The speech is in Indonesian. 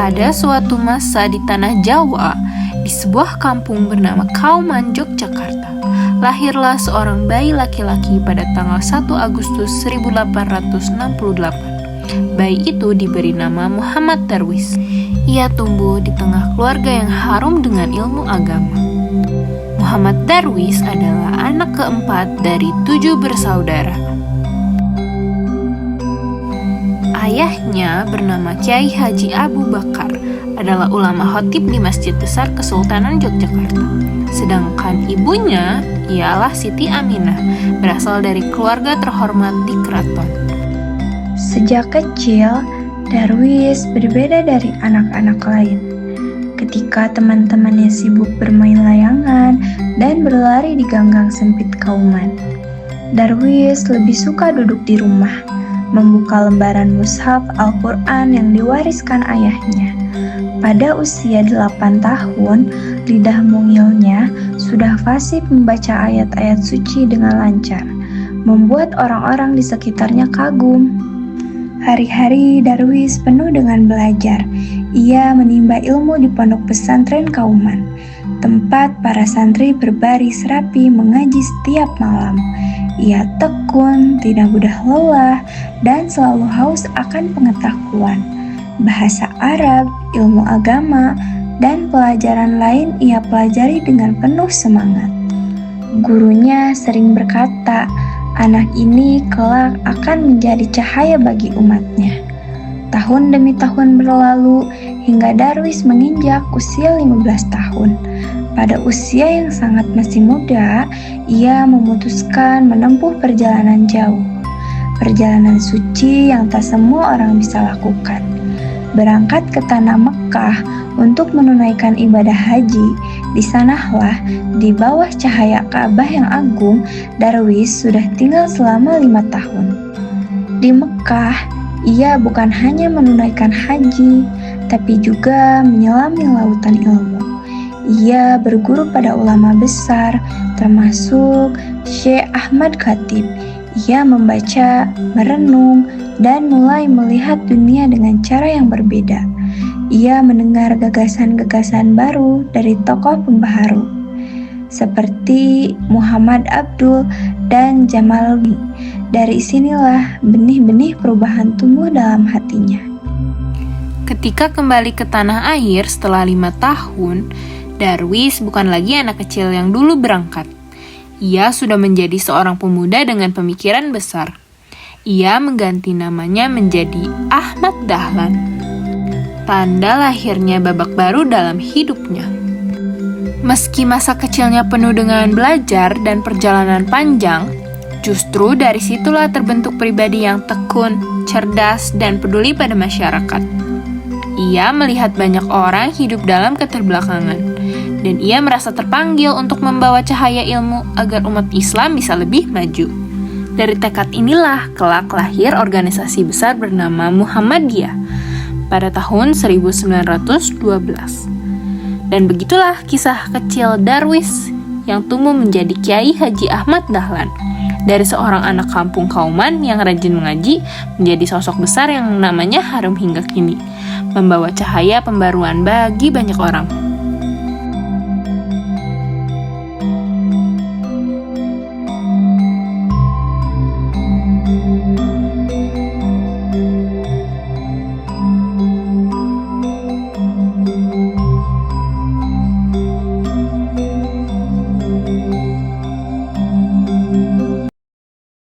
Pada suatu masa di tanah Jawa, di sebuah kampung bernama Kauman, Yogyakarta, lahirlah seorang bayi laki-laki pada tanggal 1 Agustus 1868. Bayi itu diberi nama Muhammad Darwis. Ia tumbuh di tengah keluarga yang harum dengan ilmu agama. Muhammad Darwis adalah anak keempat dari 7 bersaudara. Ayahnya bernama Kiai Haji Abu Bakar, adalah ulama khotib di Masjid Besar Kesultanan Yogyakarta. Sedangkan ibunya ialah Siti Aminah, berasal dari keluarga terhormat di keraton. Sejak kecil, Darwis berbeda dari anak-anak lain. Ketika teman-temannya sibuk bermain layangan dan berlari di ganggang sempit Kauman, Darwis lebih suka duduk di rumah, membuka lembaran mushaf Al-Quran yang diwariskan ayahnya. Pada usia 8 tahun, lidah mungilnya sudah fasih membaca ayat-ayat suci dengan lancar, membuat orang-orang di sekitarnya kagum. Hari-hari Darwis penuh dengan belajar. Ia menimba ilmu di pondok pesantren Kauman, tempat para santri berbaris rapi mengaji setiap malam. Ia tekun, tidak mudah lelah, dan selalu haus akan pengetahuan. Bahasa Arab, ilmu agama, dan pelajaran lain ia pelajari dengan penuh semangat. Gurunya sering berkata, anak ini kelak akan menjadi cahaya bagi umatnya. Tahun demi tahun berlalu hingga Darwis menginjak usia 15 tahun. Pada usia yang sangat masih muda, ia memutuskan menempuh perjalanan jauh. Perjalanan suci yang tak semua orang bisa lakukan. Berangkat ke tanah Mekah untuk menunaikan ibadah haji. Di sanalah, di bawah cahaya Ka'bah yang agung, Darwis sudah tinggal selama 5 tahun. Di Mekah, ia bukan hanya menunaikan haji, tapi juga menyelami lautan ilmu. Ia berguru pada ulama besar, termasuk Syekh Ahmad Khatib. Ia membaca, merenung, dan mulai melihat dunia dengan cara yang berbeda. Ia mendengar gagasan-gagasan baru dari tokoh pembaharu, seperti Muhammad Abdul dan Jamaluddin. Dari sinilah benih-benih perubahan tumbuh dalam hatinya. Ketika kembali ke tanah air setelah 5 tahun, Darwis bukan lagi anak kecil yang dulu berangkat. Ia sudah menjadi seorang pemuda dengan pemikiran besar. Ia mengganti namanya menjadi Ahmad Dahlan, tanda lahirnya babak baru dalam hidupnya. Meski masa kecilnya penuh dengan belajar dan perjalanan panjang, justru dari situlah terbentuk pribadi yang tekun, cerdas, dan peduli pada masyarakat. Ia melihat banyak orang hidup dalam keterbelakangan, dan ia merasa terpanggil untuk membawa cahaya ilmu agar umat Islam bisa lebih maju. Dari tekad inilah kelak lahir organisasi besar bernama Muhammadiyah pada tahun 1912. Dan begitulah kisah kecil Darwis yang tumbuh menjadi Kiai Haji Ahmad Dahlan. Dari seorang anak kampung Kauman yang rajin mengaji menjadi sosok besar yang namanya harum hingga kini, membawa cahaya pembaruan bagi banyak orang.